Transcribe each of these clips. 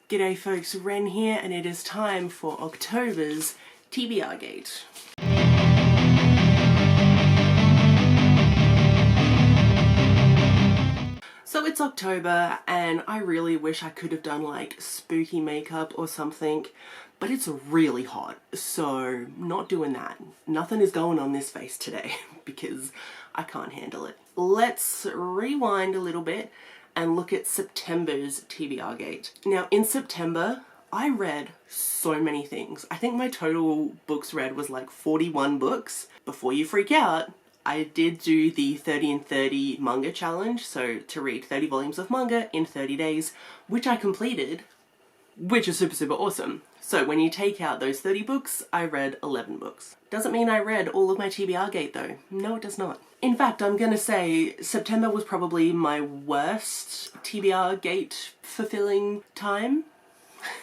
G'day folks, Wren here, and it is time for October's TBRGate. So it's October, and I really wish I could have done like spooky makeup or something, but it's really hot, so not doing that. Nothing is going on this face today because I can't handle it. Let's rewind a little bit and look at September's TBRGate. Now in September, I read so many things. I think my total books read was like 41 books. Before you freak out, I did do the 30 in 30 manga challenge, so to read 30 volumes of manga in 30 days, which I completed, which is super awesome. So when you take out those 30 books, I read 11 books. Doesn't mean I read all of my TBRGate though. No, it does not. In fact, I'm gonna say September was probably my worst TBRGate fulfilling time,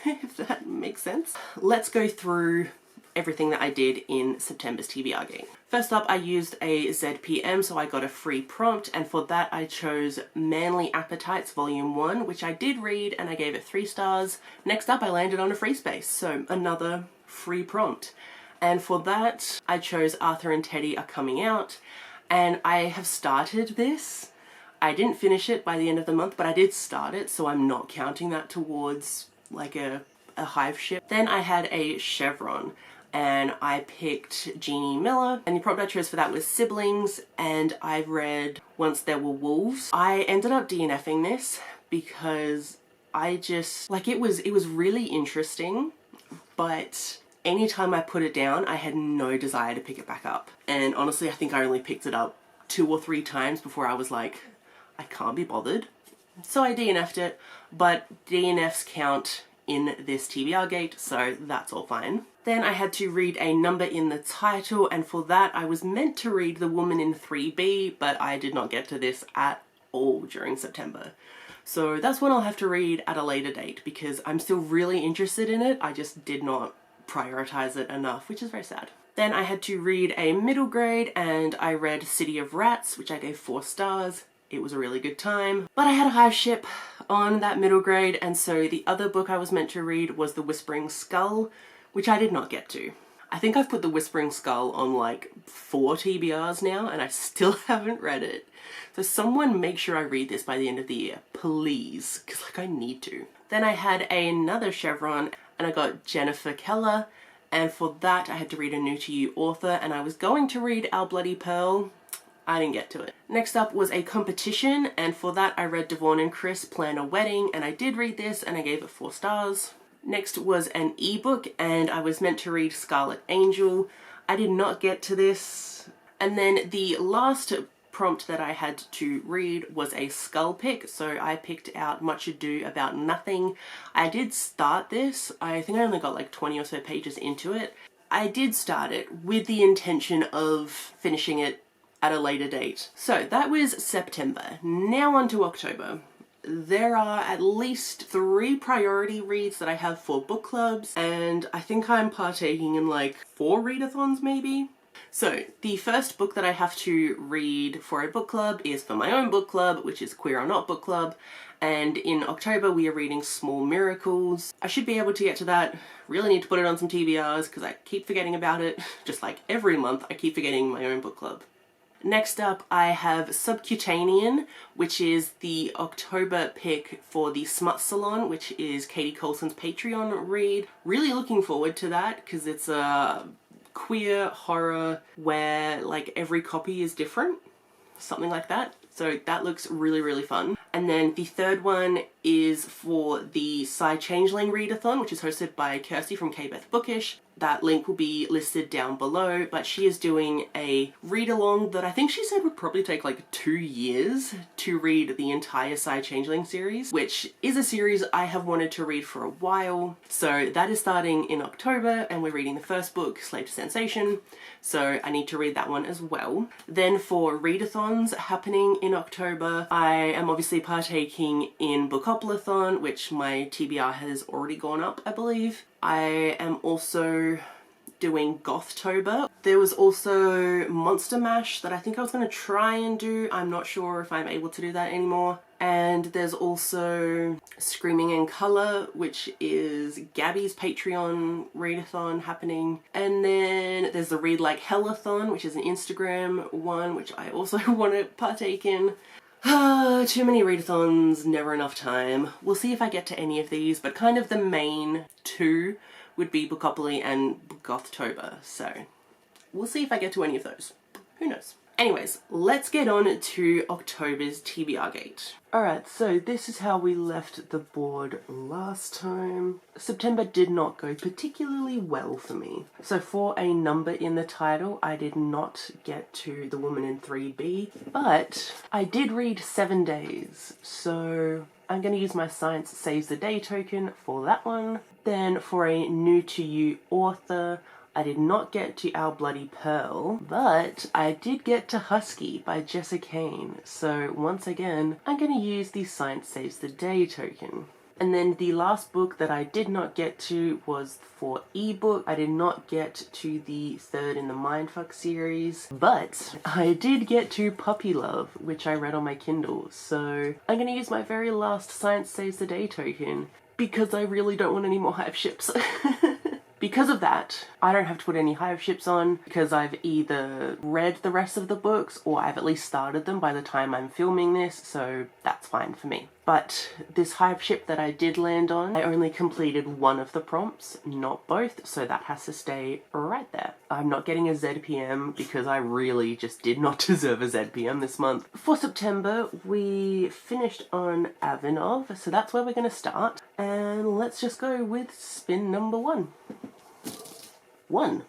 if that makes sense. Let's go through everything that I did in September's TBRGate. First up, I used a ZPM, so I got a free prompt, and for that I chose Manly Appetites Volume 1, which I did read and I gave it 3 stars. Next up, I landed on a free space, so another free prompt. And for that, I chose Arthur and Teddy Are Coming Out, and I have started this. I didn't finish it by the end of the month, but I did start it, so I'm not counting that towards like a hive ship. Then I had a Chevron, and I picked Jeannie Miller, and the prompt I chose for that was siblings, and I read Once There Were Wolves. I ended up DNFing this because I just, like, it was really interesting, but anytime I put it down, I had no desire to pick it back up. And honestly, I think I only picked it up 2 or 3 times before I was like, I can't be bothered. So I DNF'd it, but DNFs count in this TBRGate, so that's all fine. Then I had to read a number in the title, and for that I was meant to read The Woman in 3B, but I did not get to this at all during September. So that's one I'll have to read at a later date because I'm still really interested in it. I just did not prioritize it enough, which is very sad. Then I had to read a middle grade, and I read City of Rats, which I gave 4 stars. It was a really good time, but I had a hive ship on that middle grade, and so the other book I was meant to read was The Whispering Skull, which I did not get to. I think I've put The Whispering Skull on like 4 TBRs now, and I still haven't read it. So someone make sure I read this by the end of the year, please, because like I need to. Then I had another Chevron, and I got Jennifer Keller, and for that I had to read a new to you author, and I was going to read Our Bloody Pearl. I didn't get to it. Next up was a competition, and for that I read Devon and Chris Plan a Wedding, and I did read this and I gave it 4 stars. Next was an ebook, and I was meant to read Scarlet Angel. I did not get to this. And then the last prompt that I had to read was a skull pick, so I picked out Much Ado About Nothing. I did start this. I think I only got like 20 or so pages into it. I did start it with the intention of finishing it at a later date. So that was September. Now on to October. There are at least 3 priority reads that I have for book clubs, and I think I'm partaking in like 4 readathons maybe. So the first book that I have to read for a book club is for my own book club, which is Queer or Not Book Club, and in October we are reading Small Miracles. I should be able to get to that. Really need to put it on some TBRs because I keep forgetting about it. Just like every month I keep forgetting my own book club. Next up, I have Subcutanean, which is the October pick for the Smut Salon, which is Katie Colson's Patreon read. Really looking forward to that because it's a queer horror where like every copy is different, something like that. So that looks really fun. And then the third one is for the Psy Changeling Readathon, which is hosted by Kirsty from K-Beth Bookish. That link will be listed down below, but she is doing a read-along that I think she said would probably take like 2 years to read the entire Psy Changeling series, which is a series I have wanted to read for a while. So that is starting in October, and we're reading the first book, Slave to Sensation, so I need to read that one as well. Then for readathons happening in October, I am obviously partaking in Bookoplathon, which my TBR has already gone up, I believe. I am also doing Gothtober. There was also Monster Mash that I think I was going to try and do. I'm not sure if I'm able to do that anymore. And there's also Screaming in Colour, which is Gabby's Patreon readathon happening. And then there's the Read Like Hellathon, which is an Instagram one, which I also want to partake in. Too many readathons, never enough time. We'll see if I get to any of these, but kind of the main two would be Bookopoly and Gothtober, so we'll see if I get to any of those. Who knows? Anyways, let's get on to October's TBRGate. Alright, so this is how we left the board last time. September did not go particularly well for me. So for a number in the title, I did not get to The Woman in 3B, but I did read 7 Days, so I'm going to use my Science Saves the Day token for that one. Then for a new to you author, I did not get to Our Bloody Pearl, but I did get to Husky by Jessa Kane. So once again, I'm going to use the Science Saves the Day token. And then the last book that I did not get to was for ebook. I did not get to the third in the Mindfuck series, but I did get to Puppy Love, which I read on my Kindle. So I'm going to use my very last Science Saves the Day token because I really don't want any more Hive ships. Because of that, I don't have to put any Hive ships on because I've either read the rest of the books or I've at least started them by the time I'm filming this, so that's fine for me. But this Hive ship that I did land on, I only completed one of the prompts, not both, so that has to stay right there. I'm not getting a ZPM because I really just did not deserve a ZPM this month. For September, we finished on Avinov, so that's where we're going to start. And let's just go with spin number 1. 1.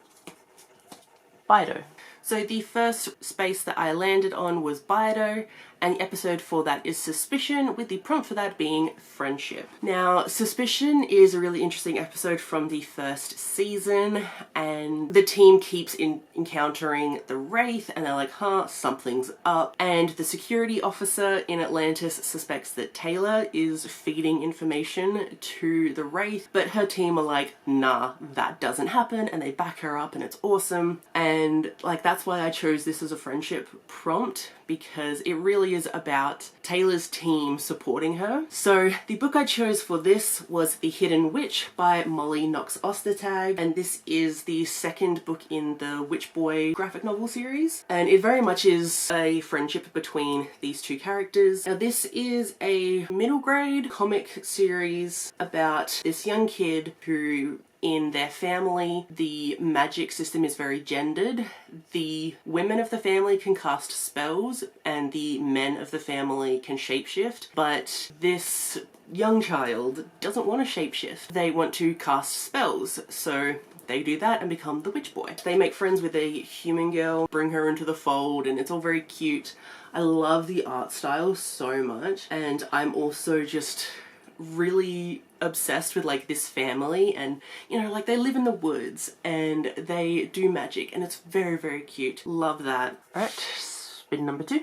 Bido. So the first space that I landed on was Bido, and the episode for that is Suspicion, with the prompt for that being Friendship. Now, Suspicion is a really interesting episode from the first season, and the team keeps encountering the Wraith, and they're like, huh, something's up. And the security officer in Atlantis suspects that Taylor is feeding information to the Wraith, but her team are like, nah, that doesn't happen, and they back her up, and it's awesome. And like, that's why I chose this as a friendship prompt, because it really is about Taylor's team supporting her. So the book I chose for this was The Hidden Witch by Molly Knox Ostertag, and this is the second book in the Witch Boy graphic novel series, and it very much is a friendship between these two characters. Now, this is a middle grade comic series about this young kid who, in their family, the magic system is very gendered. The women of the family can cast spells and the men of the family can shapeshift, but this young child doesn't want to shapeshift. They want to cast spells, so they do that and become the witch boy. They make friends with a human girl, bring her into the fold, and it's all very cute. I love the art style so much, and I'm also just really obsessed with like this family, and you know, like they live in the woods and they do magic, and it's very, very cute. Love that. Alright, spin number 2.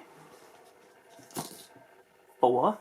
4.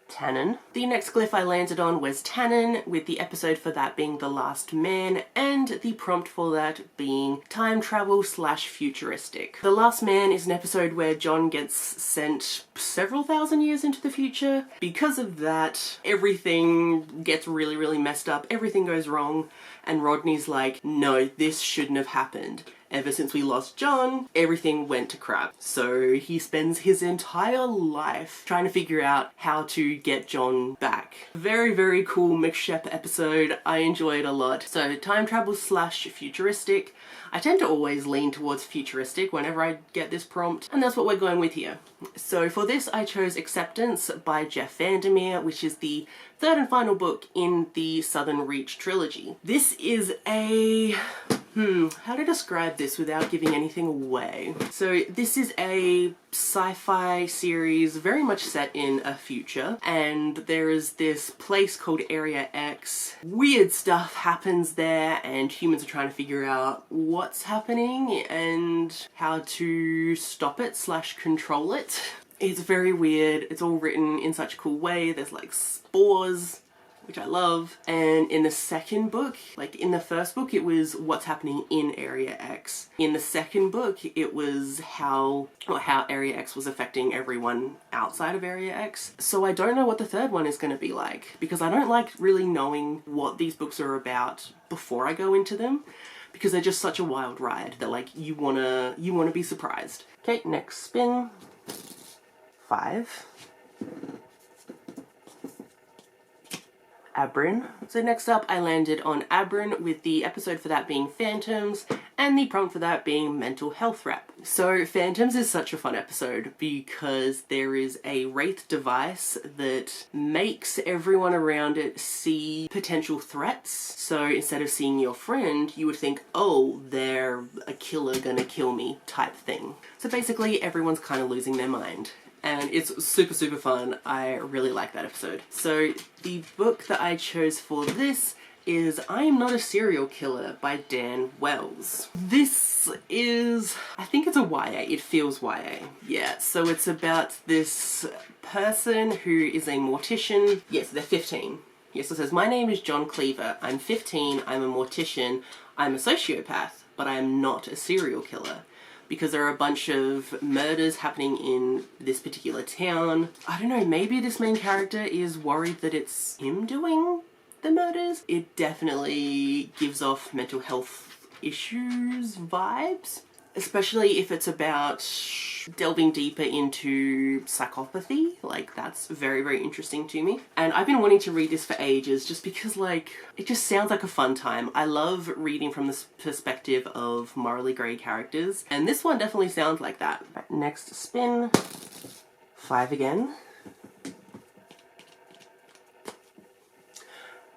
Tannin. The next glyph I landed on was Tannin, with the episode for that being The Last Man, and the prompt for that being time travel / futuristic. The Last Man is an episode where John gets sent several thousand years into the future. Because of that, everything gets really, really messed up, everything goes wrong, and Rodney's like, no, this shouldn't have happened. Ever since we lost John, everything went to crap. So he spends his entire life trying to figure out how to get John back. Very, very cool McShep episode. I enjoy it a lot. So time travel / futuristic. I tend to always lean towards futuristic whenever I get this prompt, and that's what we're going with here. So for this, I chose Acceptance by Jeff Vandermeer, which is the third and final book in the Southern Reach trilogy. This is a how to describe this without giving anything away? So this is a sci-fi series very much set in a future, and there is this place called Area X. Weird stuff happens there, and humans are trying to figure out what's happening and how to stop it / control it. It's very weird. It's all written in such a cool way. There's like spores. which I love. And in the second book, like in the first book, it was what's happening in Area X. In the second book, it was how Area X was affecting everyone outside of Area X. So I don't know what the third one is going to be like, because I don't like really knowing what these books are about before I go into them, because they're just such a wild ride that like you wanna be surprised. Okay, next spin. 5. Abrin. So next up I landed on Abrin, with the episode for that being Phantoms and the prompt for that being Mental Health Rep. So Phantoms is such a fun episode because there is a wraith device that makes everyone around it see potential threats. So instead of seeing your friend, you would think, oh, they're a killer gonna kill me type thing. So basically everyone's kind of losing their mind. And it's super, super fun. I really like that episode. So the book that I chose for this is I Am Not a Serial Killer by Dan Wells. This is, I think it's a YA. It feels YA. Yeah, so it's about this person who is a mortician. Yes, they're 15. Yes, it says, my name is John Cleaver. I'm 15. I'm a mortician. I'm a sociopath, but I am not a serial killer. Because there are a bunch of murders happening in this particular town. I don't know, maybe this main character is worried that it's him doing the murders? It definitely gives off mental health issues vibes. Especially if it's about delving deeper into psychopathy. Like, that's very, very interesting to me. And I've been wanting to read this for ages just because, like, it just sounds like a fun time. I love reading from the perspective of morally grey characters, and this one definitely sounds like that. Right, next spin. 5 again.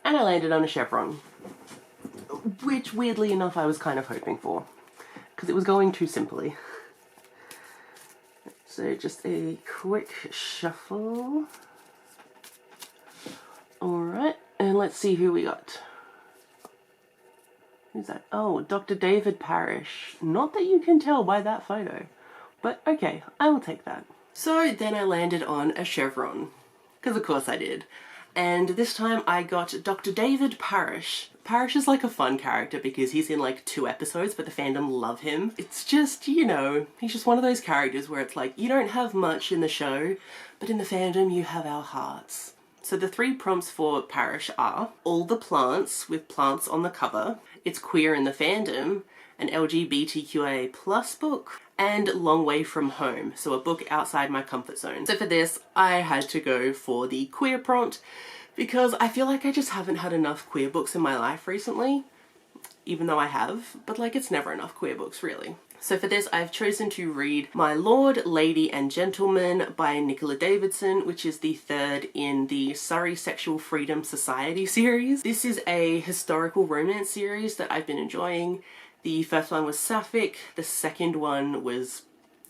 And I landed on a Chevron, which weirdly enough I was kind of hoping for, because it was going too simply. So just a quick shuffle. Alright, and let's see who we got. Who's that? Oh, Dr. David Parrish. Not that you can tell by that photo, but okay, I will take that. So then I landed on a Chevron, because of course I did. And this time I got Dr. David Parrish. Parrish is like a fun character because he's in like 2 episodes, but the fandom love him. It's just, you know, he's just one of those characters where it's like, you don't have much in the show, but in the fandom you have our hearts. So the 3 prompts for Parrish are all the plants with plants on the cover, it's queer in the fandom, an LGBTQIA plus book, and Long Way From Home, so a book outside my comfort zone. So for this, I had to go for the queer prompt because I feel like I just haven't had enough queer books in my life recently, even though I have, but like it's never enough queer books really. So for this, I've chosen to read My Lord, Lady and Gentleman by Nicola Davidson, which is the 3rd in the Surrey Sexual Freedom Society series. This is a historical romance series that I've been enjoying. The first one was sapphic, the second one was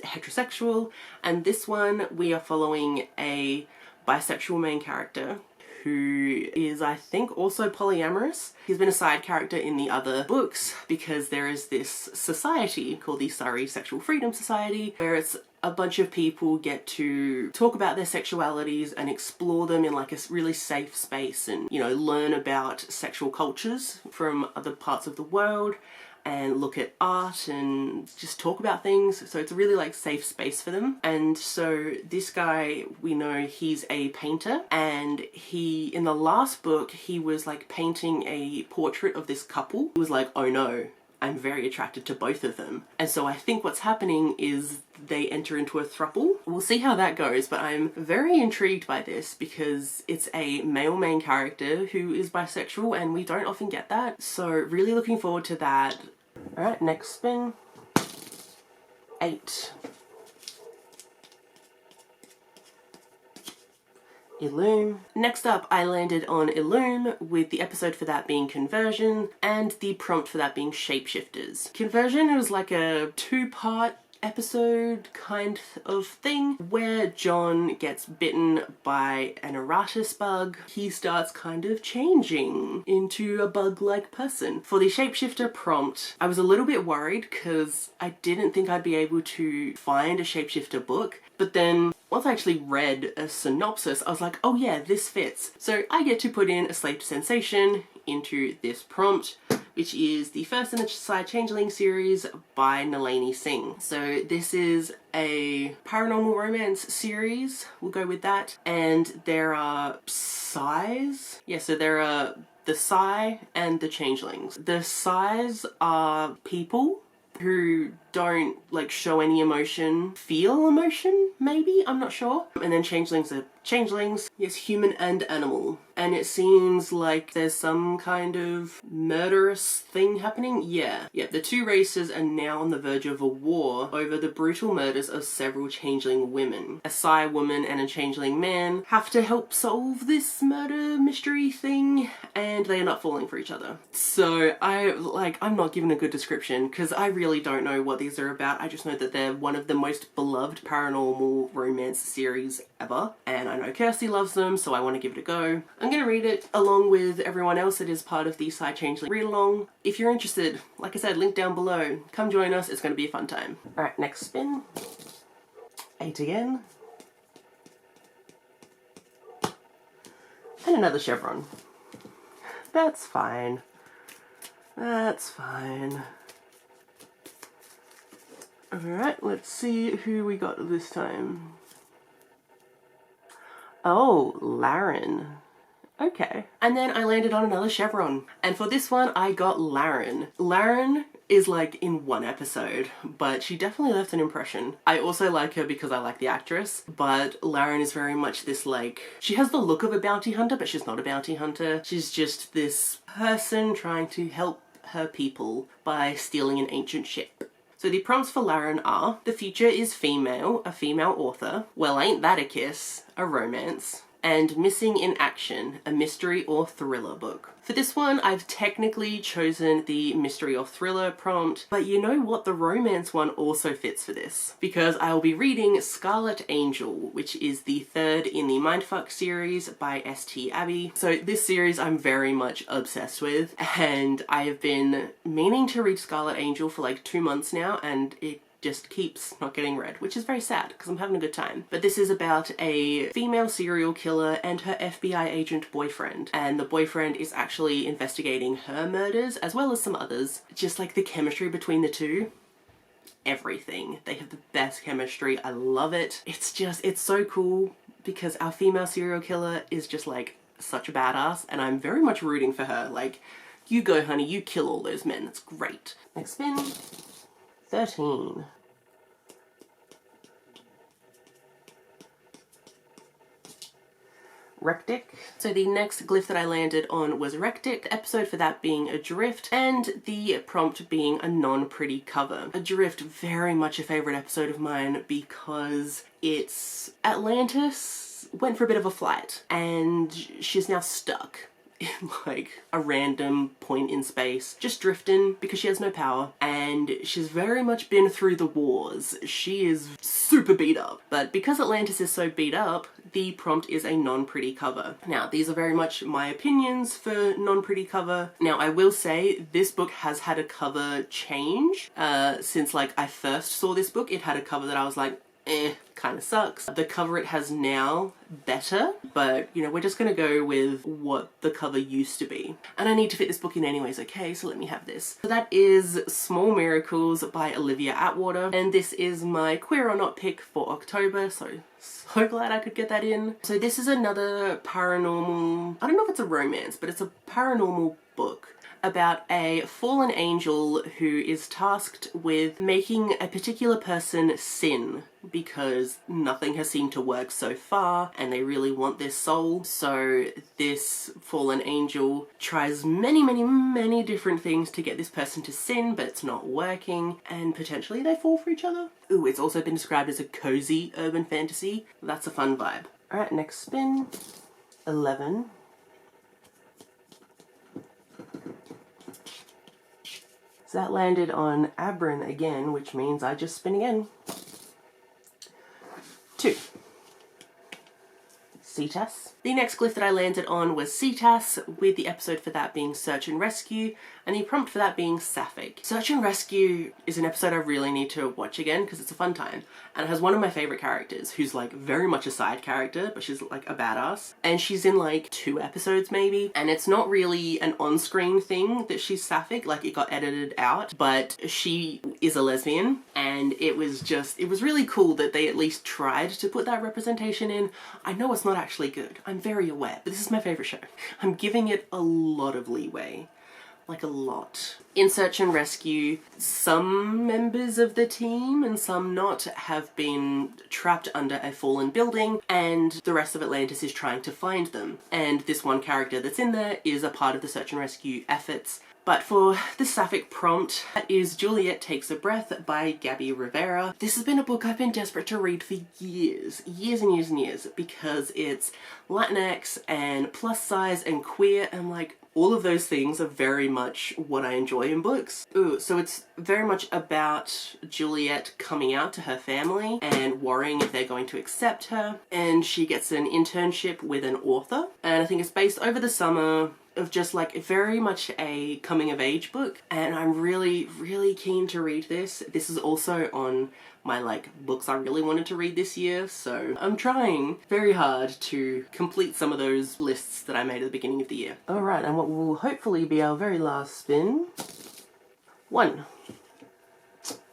heterosexual, and this one we are following a bisexual main character who is, I think, also polyamorous. He's been a side character in the other books because there is this society called the Surrey Sexual Freedom Society where it's a bunch of people get to talk about their sexualities and explore them in like a really safe space and, you know, learn about sexual cultures from other parts of the world and look at art and just talk about things. So it's a really like safe space for them. And so this guy, we know he's a painter, and he, in the last book, he was like painting a portrait of this couple. He was like, oh no, I'm very attracted to both of them. And so I think what's happening is they enter into a throuple. We'll see how that goes, but I'm very intrigued by this because it's a male main character who is bisexual and we don't often get that. So really looking forward to that. Alright, next spin. 8. Illume. Next up, I landed on Illume, with the episode for that being Conversion, and the prompt for that being Shapeshifters. Conversion was like a 2-part episode kind of thing where John gets bitten by an Aratus bug. He starts kind of changing into a bug-like person. For the shapeshifter prompt, I was a little bit worried because I didn't think I'd be able to find a shapeshifter book, but then once I actually read a synopsis, I was like, oh yeah, this fits. So I get to put in a slave to sensation into this prompt, which is the first in the Side Changeling series by Nalini Singh. So this is a paranormal romance series, we'll go with that. And there are Psis. Yeah, so there are the Psi and the Changelings. The Psis are people who don't like show any emotion, feel emotion maybe, I'm not sure. And then changelings are changelings, yes, human and animal. And it seems like there's some kind of murderous thing happening. Yeah, the two races are now on the verge of a war over the brutal murders of several changeling women. A Psi woman and a changeling man have to help solve this murder mystery thing, and they end up falling for each other. So I'm not given a good description because I really don't know what these are about. I just know that they're one of the most beloved paranormal romance series ever, and I know Kirsty loves them, so I want to give it a go. I'm going to read it along with everyone else that is part of the Side Changeling read along. If you're interested, like I said, link down below. Come join us, it's going to be a fun time. Alright, next spin. 8 again. And another Chevron. That's fine. That's fine. Alright, let's see who we got this time. Oh, Laren. Okay. And then I landed on another Chevron. And for this one, I got Laren. Laren is like in one episode, but she definitely left an impression. I also like her because I like the actress, but Laren is very much this like, she has the look of a bounty hunter, but she's not a bounty hunter. She's just this person trying to help her people by stealing an ancient ship. So the prompts for Laren are, the future is female, a female author, well ain't that a kiss, a romance, and missing in action, a mystery or thriller book. For this one, I've technically chosen the mystery or thriller prompt, but you know what? The romance one also fits for this, because I will be reading Scarlet Angel, which is the third in the Mindfuck series by St. Abbey. So this series I'm very much obsessed with, and I have been meaning to read Scarlet Angel for like 2 months now, and it just keeps not getting read, which is very sad because I'm having a good time. But this is about a female serial killer and her FBI agent boyfriend, and the boyfriend is actually investigating her murders as well as some others. Just like the chemistry between the two, everything. They have the best chemistry. I love it. It's so cool because our female serial killer is just like such a badass, and I'm very much rooting for her. Like, you go honey, you kill all those men, that's great. Next spin. 13. Rectic. So the next glyph that I landed on was Rectic, the episode for that being Adrift, and the prompt being a non-pretty cover. Adrift, very much a favourite episode of mine because it's Atlantis went for a bit of a flight and she's now stuck in like a random point in space, just drifting because she has no power, and she's very much been through the wars. She is super beat up, but because Atlantis is so beat up, the prompt is a non-pretty cover. Now, these are very much my opinions for non-pretty cover. Now, I will say this book has had a cover change. Since like I first saw this book, it had a cover that I was like, kind of sucks. The cover it has now, better, but you know, we're just gonna go with what the cover used to be. And I need to fit this book in anyways, okay, so let me have this. So that is Small Miracles by Olivia Atwater, and this is my Queer or Not pick for October, so glad I could get that in. So this is another paranormal, I don't know if it's a romance, but it's a paranormal book about a fallen angel who is tasked with making a particular person sin because nothing has seemed to work so far and they really want their soul. So this fallen angel tries many different things to get this person to sin, but it's not working, and potentially they fall for each other. Ooh, it's also been described as a cozy urban fantasy. That's a fun vibe. Alright, next spin. 11. So that landed on Abrin again, which means I just spin again. 2. Cetas. The next glyph that I landed on was Cetas, with the episode for that being Search and Rescue, and the prompt for that being Sapphic. Search and Rescue is an episode I really need to watch again because it's a fun time, and it has one of my favourite characters who's like very much a side character, but she's like a badass, and she's in like 2 episodes maybe, and it's not really an on-screen thing that she's Sapphic, like it got edited out, but she is a lesbian, and it was really cool that they at least tried to put that representation in. I know it's not actually good, I'm very aware, but this is my favourite show. I'm giving it a lot of leeway. Like a lot. In Search and Rescue, some members of the team and some not have been trapped under a fallen building, and the rest of Atlantis is trying to find them. And this one character that's in there is a part of the Search and Rescue efforts. But for the Sapphic prompt, that is Juliet Takes a Breath by Gabby Rivera. This has been a book I've been desperate to read for years and years and years, because it's Latinx and plus size and queer, and like all of those things are very much what I enjoy in books. So it's very much about Juliet coming out to her family and worrying if they're going to accept her, and she gets an internship with an author, and I think it's based over the summer, of just like very much a coming of age book, and I'm really keen to read this. This is also on my like books I really wanted to read this year, so I'm trying very hard to complete some of those lists that I made at the beginning of the year. Alright, and what will hopefully be our very last spin, 1,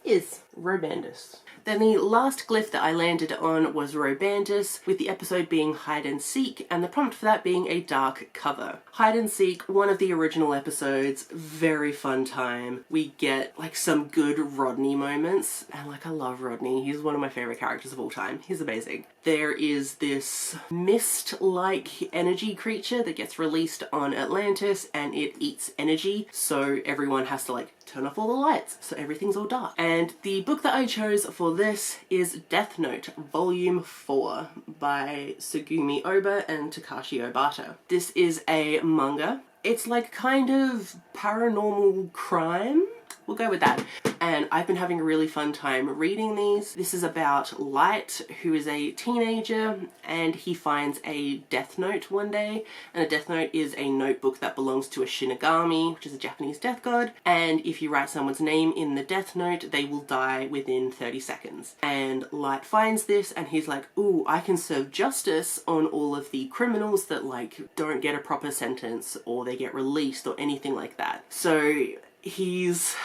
is Robandus. Then the last glyph that I landed on was Robandus, with the episode being Hide and Seek, and the prompt for that being a dark cover. Hide and Seek, one of the original episodes, very fun time. We get like some good Rodney moments, and like I love Rodney, he's one of my favourite characters of all time, he's amazing. There is this mist-like energy creature that gets released on Atlantis, and it eats energy, so everyone has to like turn off all the lights, so everything's all dark. And the book that I chose for this is Death Note, Volume 4 by Sugumi Oba and Takashi Obata. This is a manga. It's like kind of paranormal crime. We'll go with that. And I've been having a really fun time reading these. This is about Light, who is a teenager, and he finds a death note one day. And a death note is a notebook that belongs to a Shinigami, which is a Japanese death god. And if you write someone's name in the death note, they will die within 30 seconds. And Light finds this, and he's like, ooh, I can serve justice on all of the criminals that like don't get a proper sentence, or they get released, or anything like that. So he's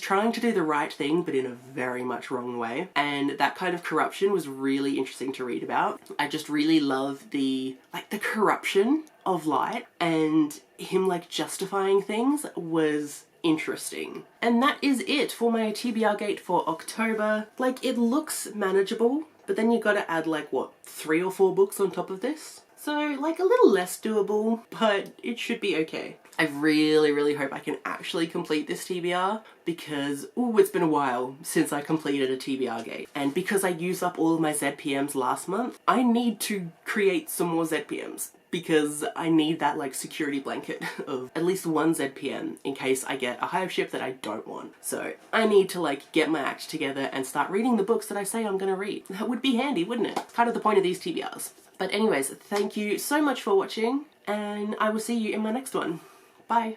trying to do the right thing, but in a very much wrong way. And that kind of corruption was really interesting to read about. I just really love the corruption of Light, and him like justifying things was interesting. And that is it for my TBRGate for October. Like, it looks manageable, but then you gotta add like, what, 3 or 4 books on top of this? So like a little less doable, but it should be okay. I really hope I can actually complete this TBR, because, ooh, it's been a while since I completed a TBRGate. And because I used up all of my ZPMs last month, I need to create some more ZPMs, because I need that like security blanket of at least 1 ZPM in case I get a hive ship that I don't want. So I need to like get my act together and start reading the books that I say I'm gonna read. That would be handy, wouldn't it? Kind of the point of these TBRs. But anyways, thank you so much for watching, and I will see you in my next one. Bye.